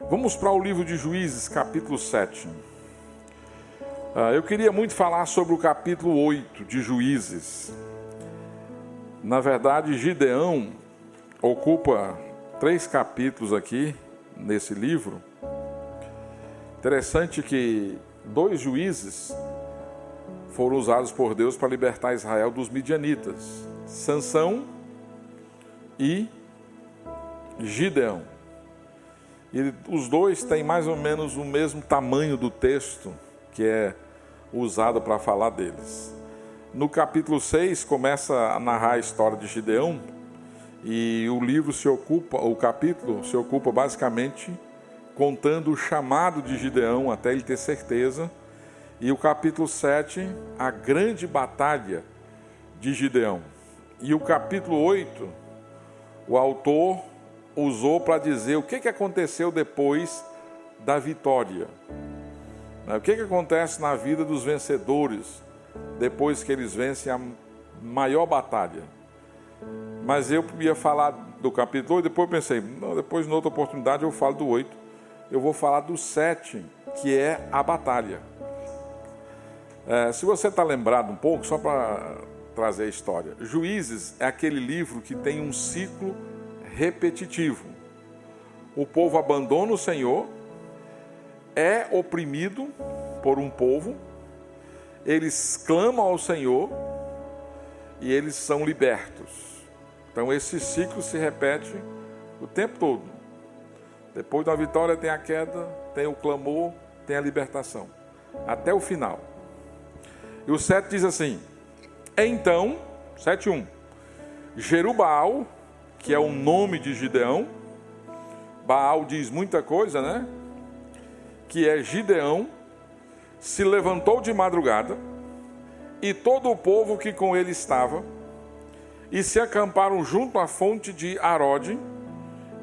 Vamos para o livro de Juízes, capítulo 7. Eu queria muito falar sobre o capítulo 8 de Juízes. Na verdade, Gideão ocupa 3 capítulos aqui nesse livro. Interessante que 2 juízes foram usados por Deus para libertar Israel dos midianitas: Sansão e Gideão. E os dois têm mais ou menos o mesmo tamanho do texto que é usado para falar deles. No capítulo 6 começa a narrar a história de Gideão, e o capítulo se ocupa basicamente contando o chamado de Gideão até ele ter certeza, e o capítulo 7, a grande batalha de Gideão. E o capítulo 8, o autor usou para dizer o que aconteceu depois da vitória. O que acontece na vida dos vencedores depois que eles vencem a maior batalha. Mas eu ia falar do capítulo 8, depois eu pensei, depois, em outra oportunidade, eu falo do 8. Eu vou falar do 7, que é a batalha. Se você está lembrado um pouco, só para trazer a história. Juízes é aquele livro que tem um ciclo repetitivo. O povo abandona o Senhor, é oprimido por um povo, eles clamam ao Senhor e eles são libertos. Então esse ciclo se repete o tempo todo. Depois da vitória tem a queda, tem o clamor, tem a libertação, até o final. E o 7 diz assim: então, 7:1, Jerubbaal, que é o nome de Gideão, Baal diz muita coisa, né? Que é Gideão, se levantou de madrugada, e todo o povo que com ele estava, e se acamparam junto à fonte de Arode,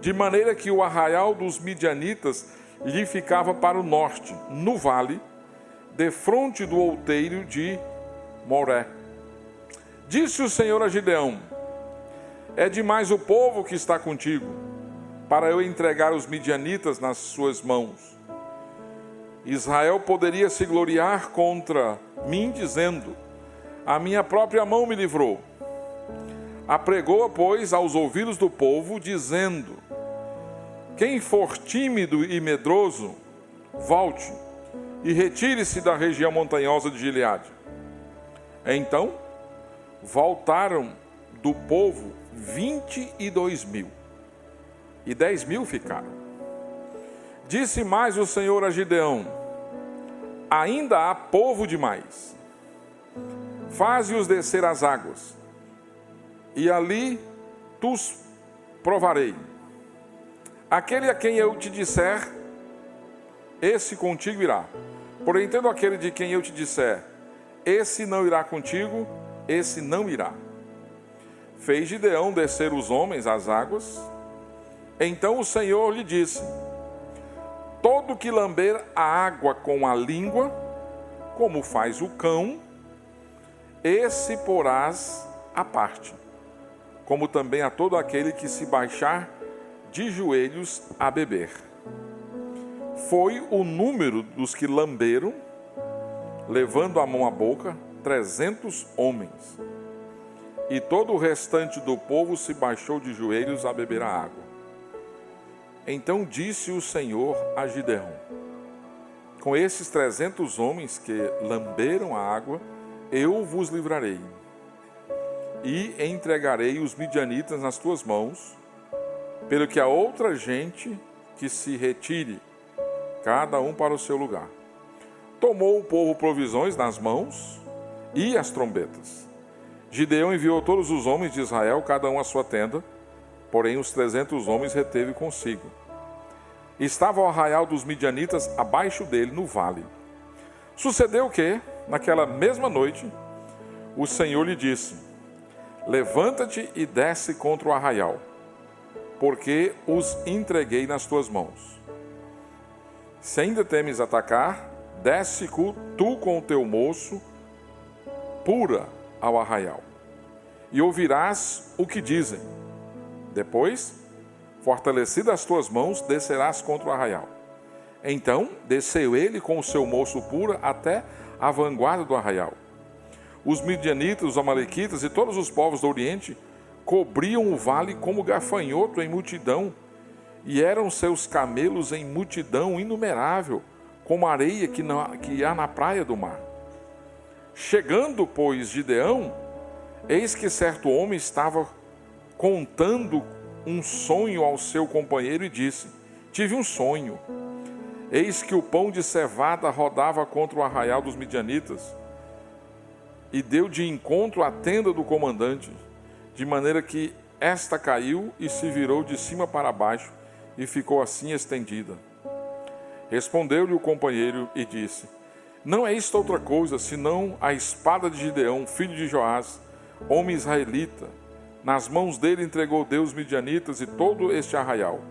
de maneira que o arraial dos midianitas lhe ficava para o norte, no vale, defronte do outeiro de Moré. Disse o Senhor a Gideão: é demais o povo que está contigo, para eu entregar os midianitas nas suas mãos. Israel poderia se gloriar contra mim, dizendo: a minha própria mão me livrou. Apregou-a, pois, aos ouvidos do povo, dizendo: quem for tímido e medroso, volte e retire-se da região montanhosa de Gileade. Então voltaram do povo 22.000, e 10.000 ficaram. Disse mais o Senhor a Gideão: ainda há povo demais. Faze-os descer às águas, e ali os provarei. Aquele a quem eu te disser, esse contigo irá. Porém, tendo aquele de quem eu te disser, esse não irá contigo, esse não irá. Fez Gideão descer os homens às águas. Então o Senhor lhe disse: todo que lamber a água com a língua, como faz o cão, esse porás à parte, como também a todo aquele que se baixar de joelhos a beber. Foi o número dos que lamberam, levando a mão à boca, 300 homens. E todo o restante do povo se baixou de joelhos a beber a água. Então disse o Senhor a Gideão: com esses 300 homens que lamberam a água, eu vos livrarei, e entregarei os midianitas nas tuas mãos, pelo que a outra gente que se retire, cada um para o seu lugar. Tomou o povo provisões nas mãos e as trombetas. Gideão enviou todos os homens de Israel, cada um à sua tenda, porém os 300 homens reteve consigo. Estava o arraial dos midianitas abaixo dele no vale. Sucedeu que, naquela mesma noite, o Senhor lhe disse: levanta-te e desce contra o arraial, porque os entreguei nas tuas mãos. Se ainda temes atacar, desce tu com o teu moço, pura ao arraial, e ouvirás o que dizem. Depois fortalecidas as tuas mãos, descerás contra o arraial. Então desceu ele com o seu moço puro até a vanguarda do arraial. Os midianitas, os amalequitas e todos os povos do Oriente cobriam o vale como gafanhoto em multidão, e eram seus camelos em multidão inumerável, como a areia que há na praia do mar. Chegando, pois, Gideão, eis que certo homem estava contando um sonho ao seu companheiro e disse: tive um sonho. Eis que o pão de cevada rodava contra o arraial dos midianitas e deu de encontro à tenda do comandante, de maneira que esta caiu e se virou de cima para baixo e ficou assim estendida. Respondeu-lhe o companheiro e disse: não é isto outra coisa, senão a espada de Gideão, filho de Joás, homem israelita. Nas mãos dele entregou Deus os midianitas e todo este arraial.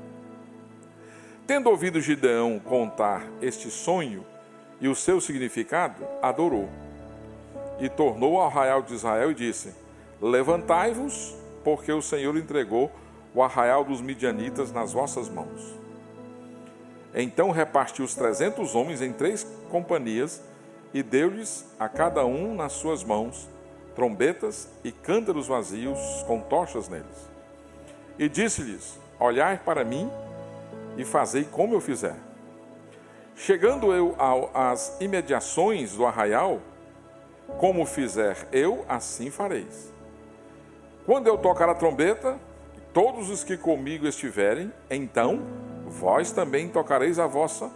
Tendo ouvido Gideão contar este sonho e o seu significado, adorou. E tornou ao arraial de Israel e disse: levantai-vos, porque o Senhor entregou o arraial dos midianitas nas vossas mãos. Então repartiu os 300 homens em 3 companhias e deu-lhes a cada um nas suas mãos trombetas e cântaros vazios com tochas neles. E disse-lhes: olhai para mim e fazei como eu fizer. Chegando eu às imediações do arraial, como fizer eu, assim fareis. Quando eu tocar a trombeta, todos os que comigo estiverem, então vós também tocareis a vossa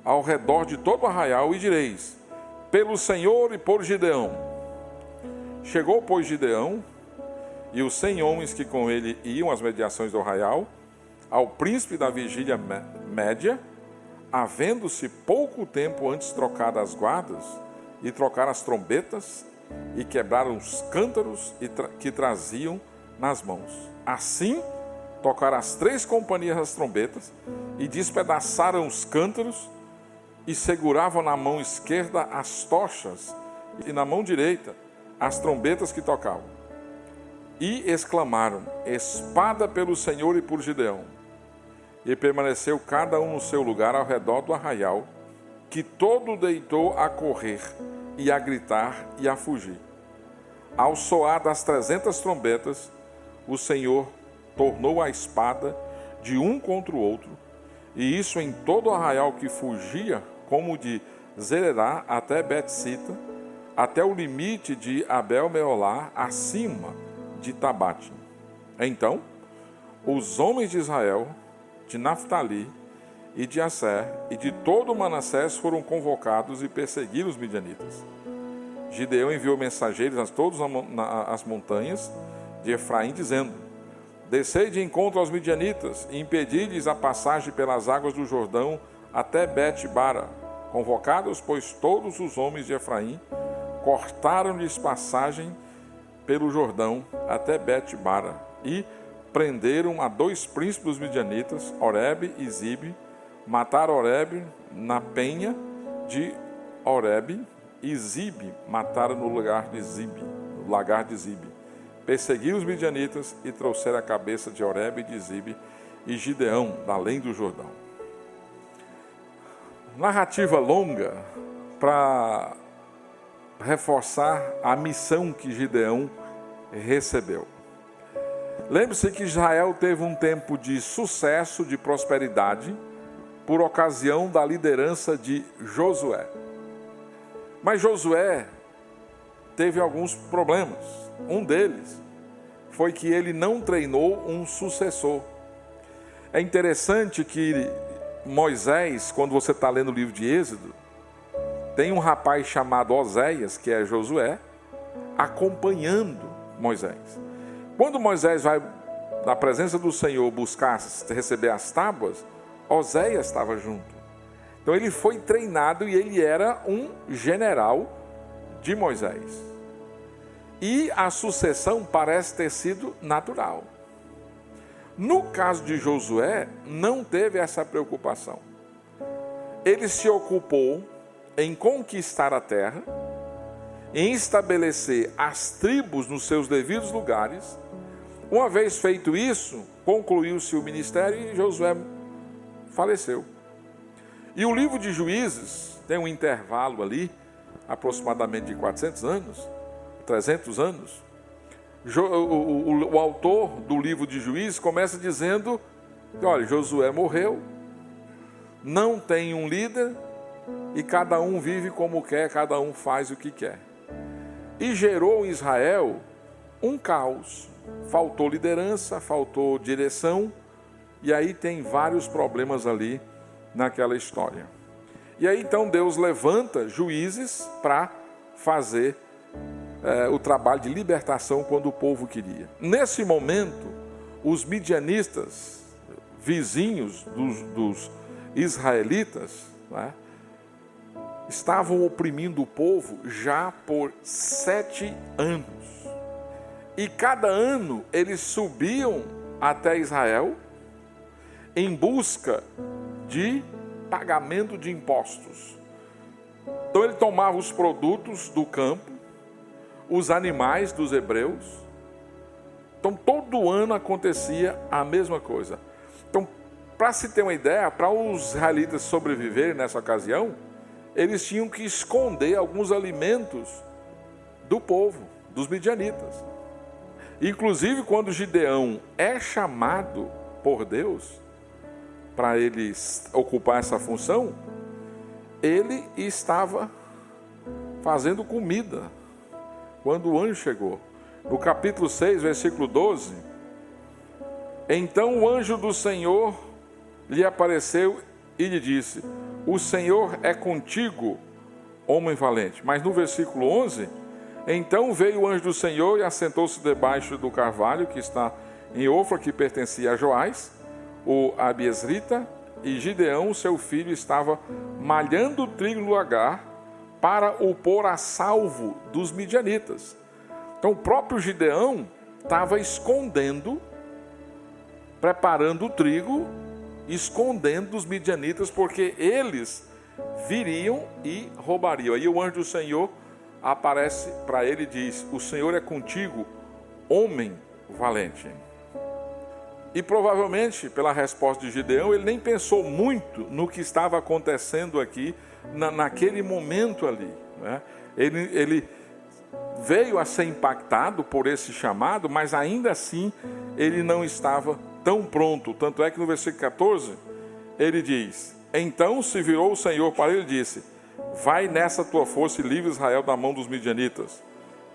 ao redor de todo o arraial e direis: pelo Senhor e por Gideão. Chegou, pois, Gideão e os 100 homens que com ele iam às mediações do arraial, ao príncipe da vigília média, havendo-se pouco tempo antes trocado as guardas, e trocaram as trombetas, e quebraram os cântaros que traziam nas mãos. Assim, tocaram as 3 companhias as trombetas, e despedaçaram os cântaros, e seguravam na mão esquerda as tochas, e na mão direita as trombetas que tocavam. E exclamaram: espada pelo Senhor e por Gideão. E permaneceu cada um no seu lugar ao redor do arraial, que todo deitou a correr, e a gritar, e a fugir. Ao soar das 300 trombetas, o Senhor tornou a espada de um contra o outro, e isso em todo o arraial que fugia, como de Zererá até Bet-sita, até o limite de Abel-meolá, acima de Tabate. Então, os homens de Israel, de Naftali e de Asser e de todo Manassés foram convocados e perseguiram os midianitas. Gideão enviou mensageiros a todas as montanhas de Efraim, dizendo: descei de encontro aos midianitas e impedi-lhes a passagem pelas águas do Jordão até Bet-bara. Convocados, pois, todos os homens de Efraim, cortaram-lhes passagem pelo Jordão até Bet-bara e prenderam a 2 príncipes dos midianitas, Oreb e Zibe, mataram Oreb na penha de Oreb e Zibe mataram no lagar de Zibe. Perseguiram os midianitas e trouxeram a cabeça de Oreb e de Zibe e Gideão da além do Jordão. Narrativa longa para reforçar a missão que Gideão recebeu. Lembre-se que Israel teve um tempo de sucesso, de prosperidade, por ocasião da liderança de Josué. Mas Josué teve alguns problemas. Um deles foi que ele não treinou um sucessor. É interessante que Moisés, quando você está lendo o livro de Êxodo, tem um rapaz chamado Oséias, que é Josué, acompanhando Moisés. Quando Moisés vai na presença do Senhor buscar receber as tábuas, Oséias estava junto. Então ele foi treinado e ele era um general de Moisés. E a sucessão parece ter sido natural. No caso de Josué, não teve essa preocupação. Ele se ocupou em conquistar a terra, em estabelecer as tribos nos seus devidos lugares, Uma vez feito isso, concluiu-se o ministério e Josué faleceu. E o livro de Juízes tem um intervalo ali, aproximadamente de 400 anos, 300 anos. O autor do livro de Juízes começa dizendo que, olha, Josué morreu, não tem um líder e cada um vive como quer, cada um faz o que quer. E gerou em Israel um caos. Faltou liderança, faltou direção, e aí tem vários problemas ali naquela história. E aí então Deus levanta juízes para fazer o trabalho de libertação quando o povo queria. Nesse momento, os midianistas, vizinhos dos israelitas, né, estavam oprimindo o povo já por 7 anos. E cada ano eles subiam até Israel em busca de pagamento de impostos. Então ele tomava os produtos do campo, os animais dos hebreus. Então todo ano acontecia a mesma coisa. Então, para se ter uma ideia, para os israelitas sobreviverem nessa ocasião, eles tinham que esconder alguns alimentos do povo, dos midianitas. Inclusive, quando Gideão é chamado por Deus para ele ocupar essa função, ele estava fazendo comida quando o anjo chegou. No capítulo 6, versículo 12, então o anjo do Senhor lhe apareceu e lhe disse: o Senhor é contigo, homem valente. Mas no versículo 11, então veio o anjo do Senhor e assentou-se debaixo do carvalho que está em Ofra, que pertencia a Joás, o Abiesrita, e Gideão, seu filho, estava malhando o trigo no lagar para o pôr a salvo dos midianitas. Então o próprio Gideão estava escondendo, preparando o trigo, escondendo dos midianitas, porque eles viriam e roubariam. Aí o anjo do Senhor aparece para ele e diz: o Senhor é contigo, homem valente. E provavelmente, pela resposta de Gideão, ele nem pensou muito no que estava acontecendo aqui, naquele momento ali, né? Ele veio a ser impactado por esse chamado, mas ainda assim ele não estava tão pronto. Tanto é que no versículo 14, ele diz: então se virou o Senhor para ele e disse: vai nessa tua força e livre Israel da mão dos midianitas.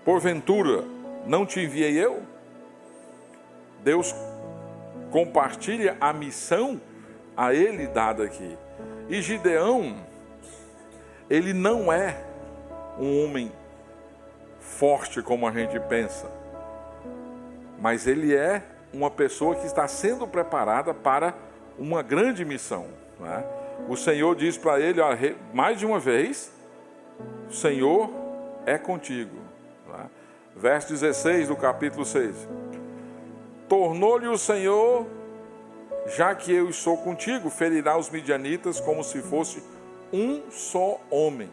Porventura, não te enviei eu? Deus compartilha a missão a ele dada aqui. E Gideão, ele não é um homem forte como a gente pensa, mas ele é uma pessoa que está sendo preparada para uma grande missão, né? O Senhor diz para ele, olha, mais de uma vez: o Senhor é contigo, né? Verso 16 do capítulo 6. Tornou-lhe o Senhor: já que eu estou contigo, ferirá os midianitas como se fosse um só homem.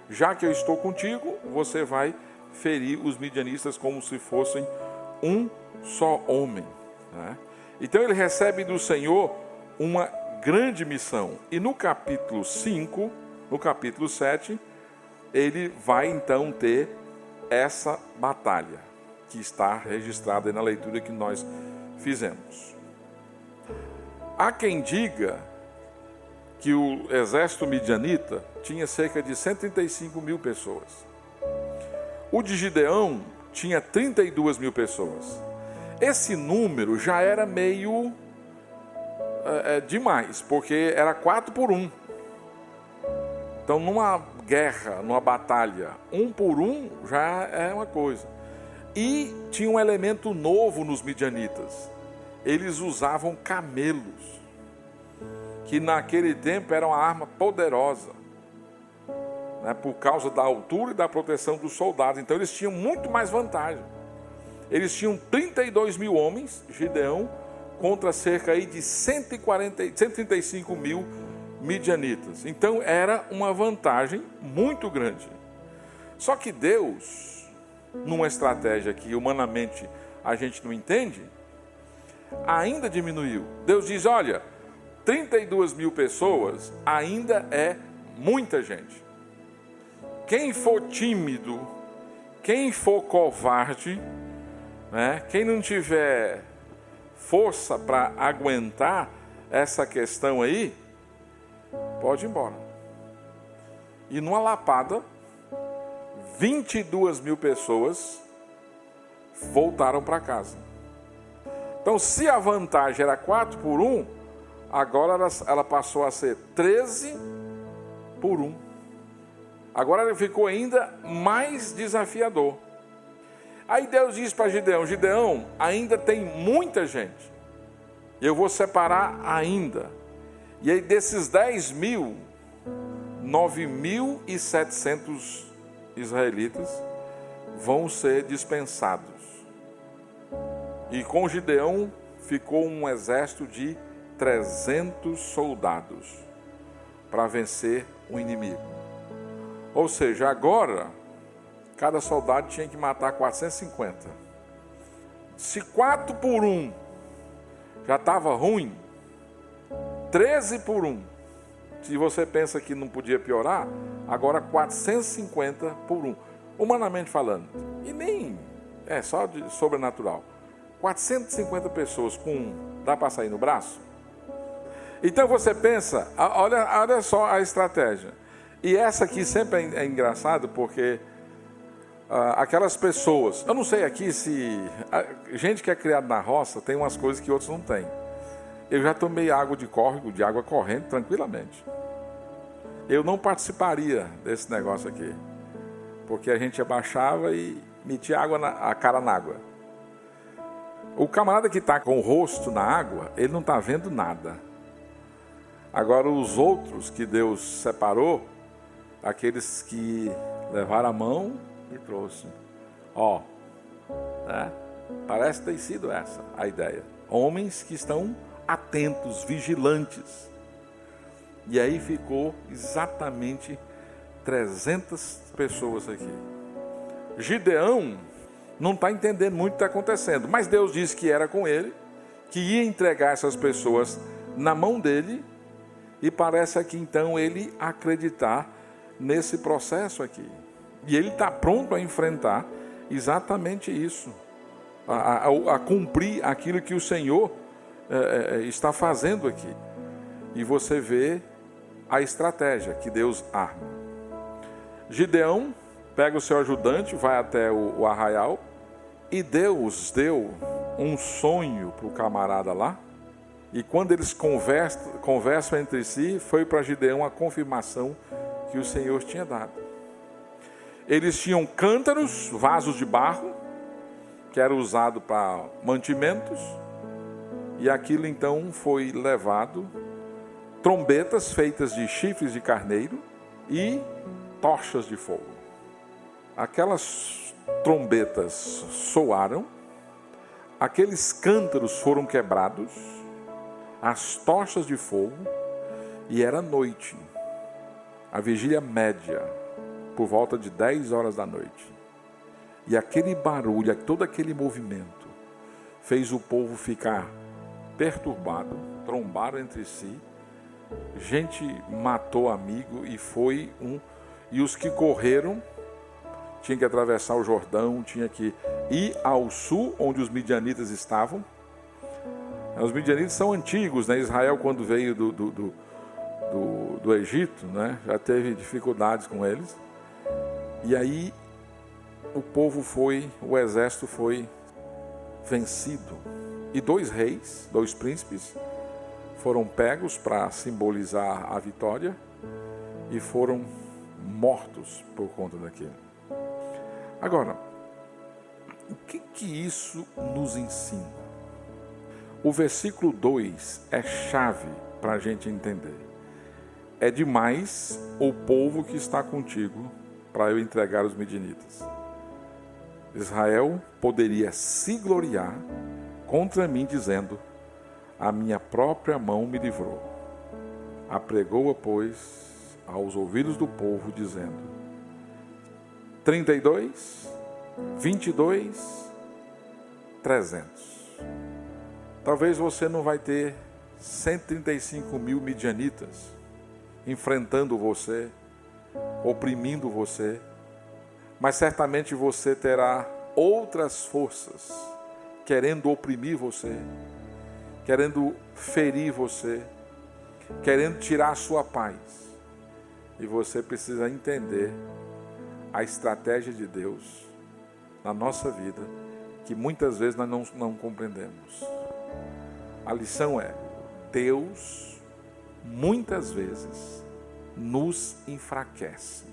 Já que eu estou contigo, você vai ferir os midianitas como se fossem um só homem, né? Então ele recebe do Senhor uma grande missão. E no capítulo 5, no capítulo 7, ele vai então ter essa batalha que está registrada na leitura que nós fizemos. Há quem diga que o exército midianita tinha cerca de 135 mil pessoas. O de Gideão tinha 32 mil pessoas. Esse número já era meio demais, porque era 4 por 1. Então, numa guerra, numa batalha, 1 por 1 já é uma coisa. E tinha um elemento novo nos midianitas: eles usavam camelos, que naquele tempo era uma arma poderosa, né, por causa da altura e da proteção dos soldados. Então eles tinham muito mais vantagem. Eles tinham 32 mil homens, Gideão, contra cerca aí de 135 mil midianitas. Então era uma vantagem muito grande. Só que Deus, numa estratégia que humanamente a gente não entende, ainda diminuiu. Deus diz, olha, 32 mil pessoas ainda é muita gente. Quem for tímido, quem for covarde, né, quem não tiver força para aguentar essa questão aí, pode ir embora. E numa lapada, 22 mil pessoas voltaram para casa. Então, se a vantagem era 4-1, agora ela passou a ser 13-1. Agora ele ficou ainda mais desafiador. Aí Deus diz para Gideão, Gideão, ainda tem muita gente. Eu vou separar ainda. E aí desses 10 mil, 9.700 israelitas vão ser dispensados. E com Gideão ficou um exército de 300 soldados para vencer o inimigo. Ou seja, agora cada soldado tinha que matar 450. Se 4-1 já estava ruim, 13-1, se você pensa que não podia piorar, agora 450-1, humanamente falando. E nem é só de sobrenatural. 450 pessoas dá para sair no braço? Então você pensa, olha só a estratégia. E essa aqui sempre é engraçado porque aquelas pessoas, eu não sei aqui se gente que é criada na roça tem umas coisas que outros não têm. Eu já tomei água de córrego, de água corrente, tranquilamente. Eu não participaria desse negócio aqui, porque a gente abaixava e metia a cara na água. O camarada que está com o rosto na água, ele não está vendo nada. Agora os outros que Deus separou, aqueles que levaram a mão e trouxe. Né? Parece ter sido essa a ideia. Homens que estão atentos, vigilantes. E aí ficou exatamente 300 pessoas aqui. Gideão não está entendendo muito o que está acontecendo, mas Deus disse que era com ele, que ia entregar essas pessoas na mão dele, e parece aqui então ele acreditar nesse processo aqui. E ele está pronto a enfrentar exatamente isso, a cumprir aquilo que o Senhor está fazendo aqui. E você vê a estratégia que Deus arma. Gideão pega o seu ajudante, vai até o arraial, e Deus deu um sonho para o camarada lá. E quando eles conversam entre si, foi para Gideão a confirmação que o Senhor tinha dado. Eles tinham cântaros, vasos de barro, que era usado para mantimentos, e aquilo então foi levado, trombetas feitas de chifres de carneiro e tochas de fogo. Aquelas trombetas soaram, aqueles cântaros foram quebrados, as tochas de fogo, e era noite, a vigília média, por volta de 10 horas da noite. E aquele barulho, todo aquele movimento, fez o povo ficar perturbado, trombaram entre si, gente matou amigo e os que correram tinham que atravessar o Jordão, tinha que ir ao sul, onde os midianitas estavam. Os midianitas são antigos, né? Israel, quando veio do Egito, né? Já teve dificuldades com eles. E aí o exército foi vencido. E 2 reis, 2 príncipes, foram pegos para simbolizar a vitória e foram mortos por conta daquilo. Agora, o que isso nos ensina? O versículo 2 é chave para a gente entender. É demais o povo que está contigo para eu entregar os midianitas. Israel poderia se gloriar contra mim, dizendo: a minha própria mão me livrou. Apregou-a, pois, aos ouvidos do povo, dizendo: 32, 22, 300. Talvez você não vai ter 135 mil midianitas enfrentando você, oprimindo você, mas certamente você terá outras forças querendo oprimir você, querendo ferir você, querendo tirar a sua paz. E você precisa entender a estratégia de Deus na nossa vida, que muitas vezes nós não compreendemos. A lição é: Deus muitas vezes nos enfraquece.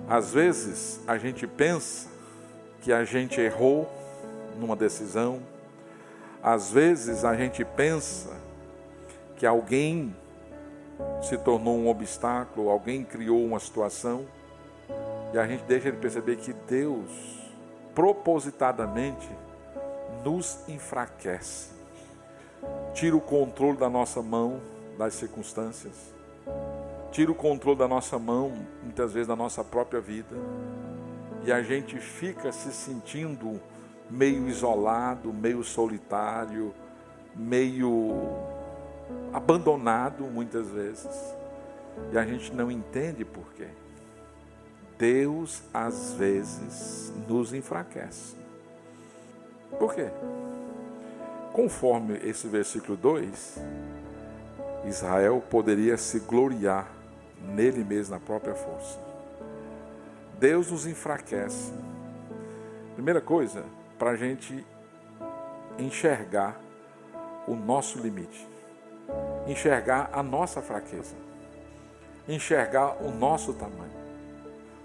Às vezes a gente pensa que a gente errou numa decisão. Às vezes a gente pensa que alguém se tornou um obstáculo, alguém criou uma situação, e a gente deixa de perceber que Deus propositadamente nos enfraquece. Tira o controle da nossa mão das circunstâncias, tira o controle da nossa mão, muitas vezes, da nossa própria vida, e a gente fica se sentindo meio isolado, meio solitário, meio abandonado muitas vezes, e a gente não entende por quê. Deus às vezes nos enfraquece. Por quê? Conforme esse versículo 2, Israel poderia se gloriar nele mesmo, na própria força. Deus nos enfraquece. Primeira coisa, para a gente enxergar o nosso limite, enxergar a nossa fraqueza, enxergar o nosso tamanho.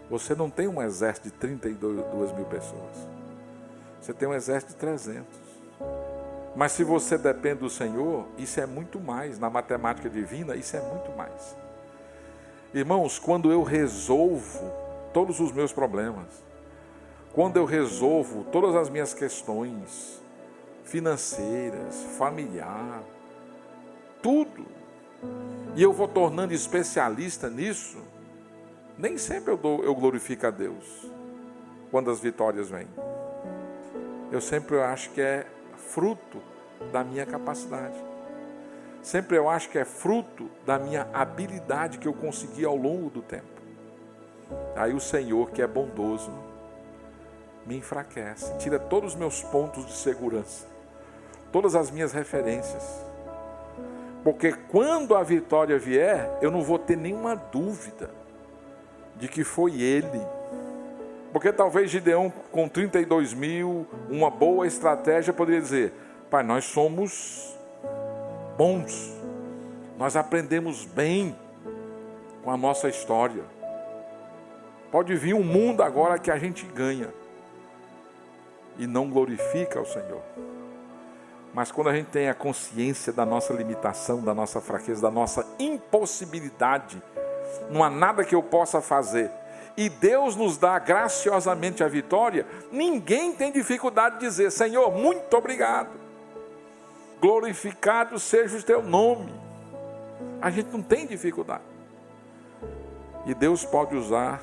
Você não tem um exército de 32 mil pessoas, você tem um exército de 300. Mas se você depende do Senhor, isso é muito mais. Na matemática divina, isso é muito mais. Irmãos, quando eu resolvo todos os meus problemas, quando eu resolvo todas as minhas questões financeiras, familiar, tudo, e eu vou tornando especialista nisso, nem sempre eu glorifico a Deus quando as vitórias vêm. Eu sempre acho que é fruto da minha capacidade. Sempre eu acho que é fruto da minha habilidade que eu consegui ao longo do tempo. Aí o Senhor, que é bondoso, me enfraquece, tira todos os meus pontos de segurança, todas as minhas referências. Porque quando a vitória vier, eu não vou ter nenhuma dúvida de que foi Ele. Porque talvez Gideão, com 32 mil, uma boa estratégia, poderia dizer: Pai, nós somos bons, nós aprendemos bem com a nossa história. Pode vir um mundo agora que a gente ganha e não glorifica ao Senhor. Mas quando a gente tem a consciência da nossa limitação, da nossa fraqueza, da nossa impossibilidade, não há nada que eu possa fazer, e Deus nos dá graciosamente a vitória, ninguém tem dificuldade de dizer: Senhor, muito obrigado, glorificado seja o teu nome. A gente não tem dificuldade. E Deus pode usar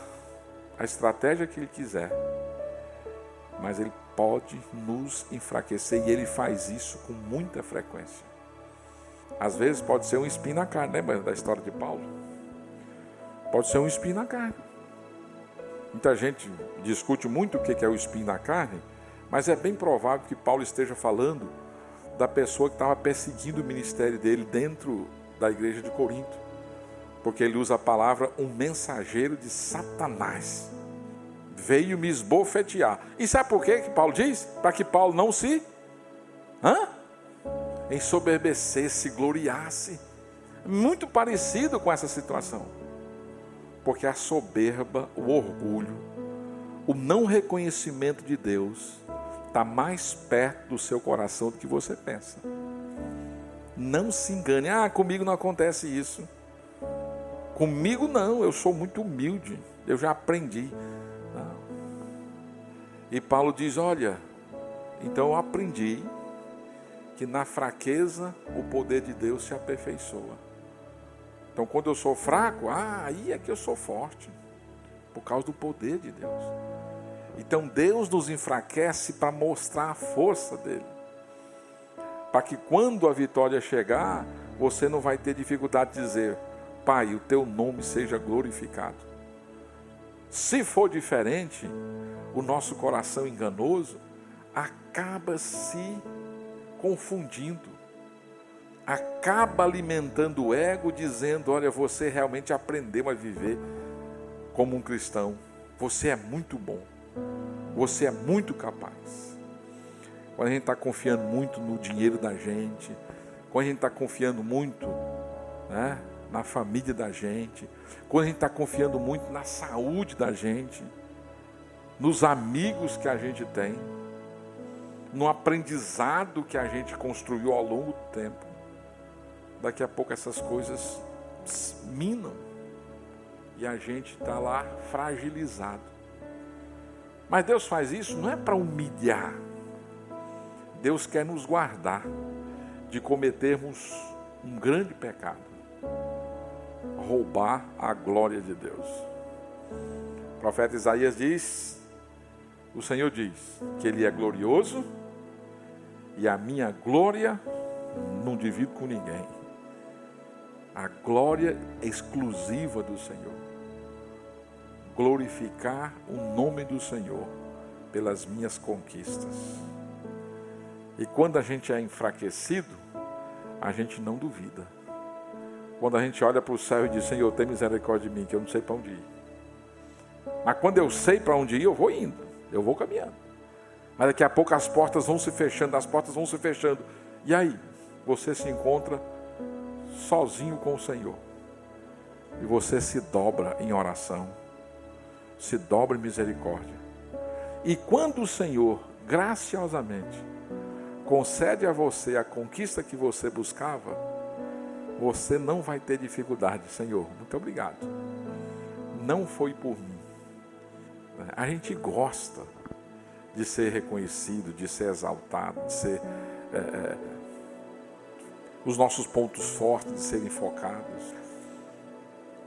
a estratégia que Ele quiser, mas Ele pode nos enfraquecer, e Ele faz isso com muita frequência. Às vezes pode ser um espinho na carne, lembra da história de Paulo? Pode ser um espinho na carne. Muita gente discute muito o que é o espinho na carne, mas é bem provável que Paulo esteja falando da pessoa que estava perseguindo o ministério dele dentro da igreja de Corinto, porque ele usa a palavra um mensageiro de Satanás. Veio me esbofetear. E sabe por quê que Paulo diz? Para que Paulo não se ensoberbecesse, se gloriasse. Muito parecido com essa situação. Porque a soberba, o orgulho, o não reconhecimento de Deus está mais perto do seu coração do que você pensa. Não se engane. Comigo não acontece isso. Comigo não, eu sou muito humilde. Eu já aprendi. Não. E Paulo diz: olha, então eu aprendi que na fraqueza o poder de Deus se aperfeiçoa. Então quando eu sou fraco, aí é que eu sou forte, por causa do poder de Deus. Então Deus nos enfraquece para mostrar a força dele. Para que quando a vitória chegar, você não vai ter dificuldade de dizer: Pai, o teu nome seja glorificado. Se for diferente, o nosso coração enganoso acaba se confundindo. Acaba alimentando o ego, dizendo: olha, você realmente aprendeu a viver como um cristão. Você é muito bom. Você é muito capaz. Quando a gente está confiando muito no dinheiro da gente, quando a gente está confiando muito, né, na família da gente, quando a gente está confiando muito na saúde da gente, nos amigos que a gente tem, no aprendizado que a gente construiu ao longo do tempo, daqui a pouco essas coisas minam e a gente está lá fragilizado. Mas Deus faz isso não é para humilhar. Deus quer nos guardar de cometermos um grande pecado: roubar a glória de Deus. O profeta Isaías diz, o Senhor diz, que Ele é glorioso e a minha glória não divido com ninguém. A glória é exclusiva do Senhor. Glorificar o nome do Senhor pelas minhas conquistas. E quando a gente é enfraquecido, a gente não duvida. Quando a gente olha para o céu e diz: Senhor, tem misericórdia de mim, que eu não sei para onde ir. Mas quando eu sei para onde ir, eu vou indo, eu vou caminhando. Mas daqui a pouco as portas vão se fechando, E aí, você se encontra sozinho com o Senhor. E você se dobra em oração, se dobra em misericórdia. E quando o Senhor, graciosamente, concede a você a conquista que você buscava, você não vai ter dificuldade. Senhor, muito obrigado. Não foi por mim. A gente gosta de ser reconhecido, de ser exaltado, de ser os nossos pontos fortes de serem focados.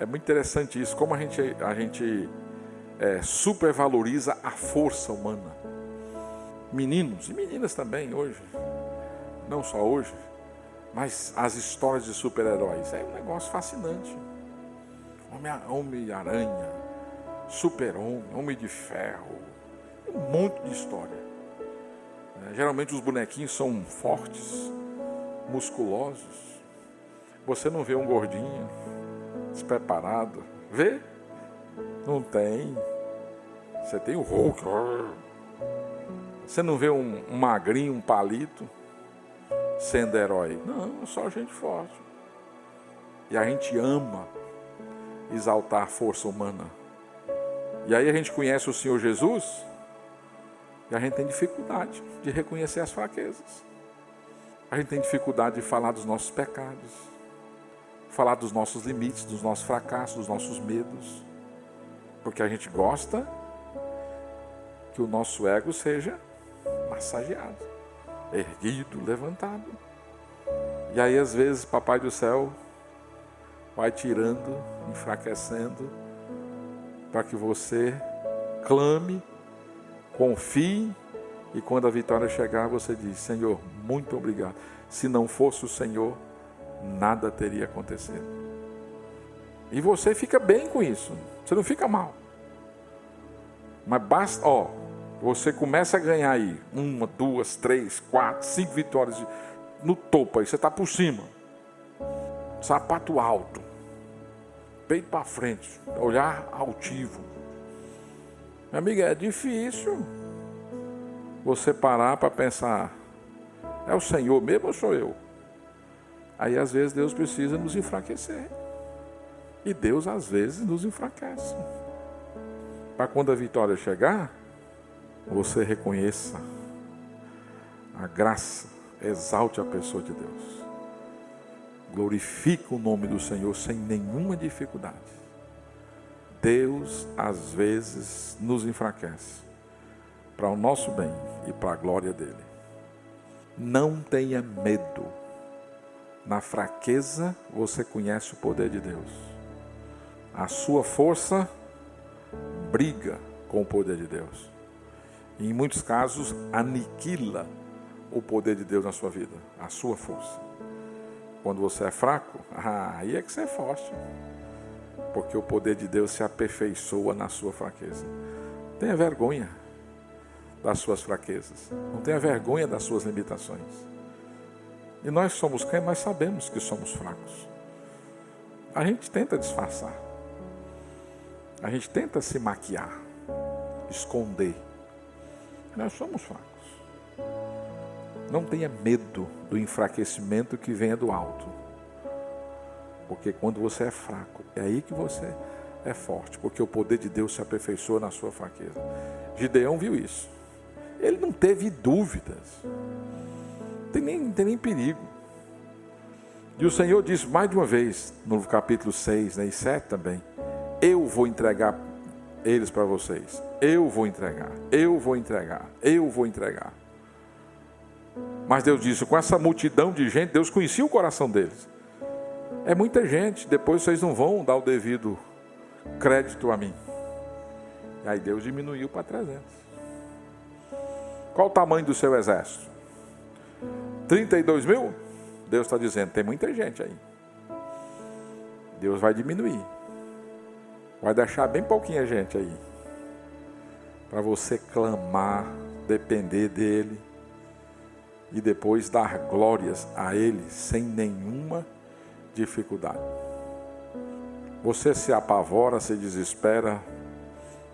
É muito interessante isso, como a gente supervaloriza a força humana. Meninos e meninas também hoje, não só hoje, mas as histórias de super-heróis, é um negócio fascinante. Homem-Aranha, Super-Homem, Homem de Ferro, um monte de história. Geralmente os bonequinhos são fortes, musculosos. Você não vê um gordinho, despreparado. Vê? Não tem. Você tem o Hulk. Você não vê um magrinho, um palito, sendo herói. Não, é só gente forte. E a gente ama exaltar a força humana. E aí a gente conhece o Senhor Jesus e a gente tem dificuldade de reconhecer as fraquezas. A gente tem dificuldade de falar dos nossos pecados, falar dos nossos limites, dos nossos fracassos, dos nossos medos. Porque a gente gosta que o nosso ego seja massageado, erguido, levantado. E aí às vezes Papai do Céu vai tirando, enfraquecendo, para que você clame, confie, e quando a vitória chegar você diz: Senhor, muito obrigado. Se não fosse o Senhor, nada teria acontecido. E você fica bem com isso, você não fica mal. Mas basta, você começa a ganhar aí 1, 2, 3, 4, 5 vitórias no topo aí, você está por cima. Sapato alto, peito para frente, olhar altivo. Minha amiga, é difícil você parar para pensar: é o Senhor mesmo ou sou eu? Aí às vezes Deus precisa nos enfraquecer. E Deus às vezes nos enfraquece. Para quando a vitória chegar, você reconheça a graça, exalte a pessoa de Deus. Glorifique o nome do Senhor sem nenhuma dificuldade. Deus às vezes nos enfraquece para o nosso bem e para a glória dele. Não tenha medo. Na fraqueza você conhece o poder de Deus. A sua força briga com o poder de Deus. E em muitos casos aniquila o poder de Deus na sua vida, a sua força. Quando você é fraco, aí é que você é forte. Porque o poder de Deus se aperfeiçoa na sua fraqueza. Tenha vergonha das suas fraquezas. Não tenha vergonha das suas limitações. E nós somos quem? Nós sabemos que somos fracos. A gente tenta disfarçar. A gente tenta se maquiar, esconder. Nós somos fracos. Não tenha medo do enfraquecimento que venha do alto. Porque quando você é fraco, é aí que você é forte. Porque o poder de Deus se aperfeiçoa na sua fraqueza. Gideão viu isso. Ele não teve dúvidas. Não tem nem perigo. E o Senhor disse mais de uma vez, no capítulo 6, e 7 também, eu vou entregar eles para vocês. Eu vou entregar. Eu vou entregar. Eu vou entregar. Mas Deus disse, com essa multidão de gente, Deus conhecia o coração deles. É muita gente, depois vocês não vão dar o devido crédito a mim. E aí Deus diminuiu para 300. Qual o tamanho do seu exército? 32 mil? Deus está dizendo, tem muita gente aí. Deus vai diminuir. Vai deixar bem pouquinha gente aí. Para você clamar, depender dele. E depois dar glórias a Ele sem nenhuma dificuldade. Você se apavora, se desespera,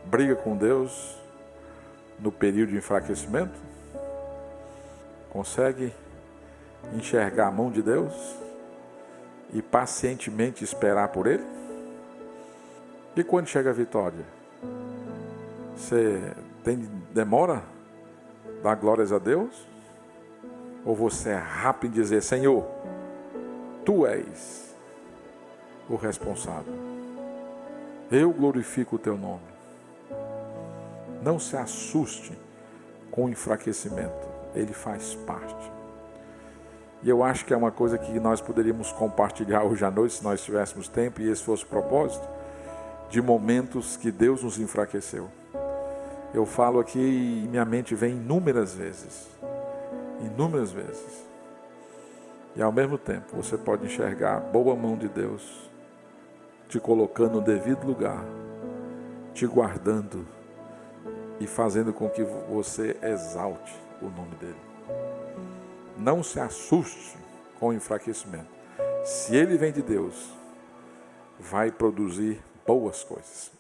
briga com Deus no período de enfraquecimento? Consegue enxergar a mão de Deus e pacientemente esperar por Ele? E quando chega a vitória? Você demora dar glórias a Deus? Ou você é rápido em dizer, Senhor, Tu és o responsável. Eu glorifico o Teu nome. Não se assuste com o enfraquecimento. Ele faz parte. E eu acho que é uma coisa que nós poderíamos compartilhar hoje à noite, se nós tivéssemos tempo, e esse fosse o propósito, de momentos que Deus nos enfraqueceu. Eu falo aqui e minha mente vem inúmeras vezes. Inúmeras vezes. E ao mesmo tempo você pode enxergar a boa mão de Deus te colocando no devido lugar, te guardando e fazendo com que você exalte o nome dele. Não se assuste com o enfraquecimento. Se ele vem de Deus, vai produzir boas coisas.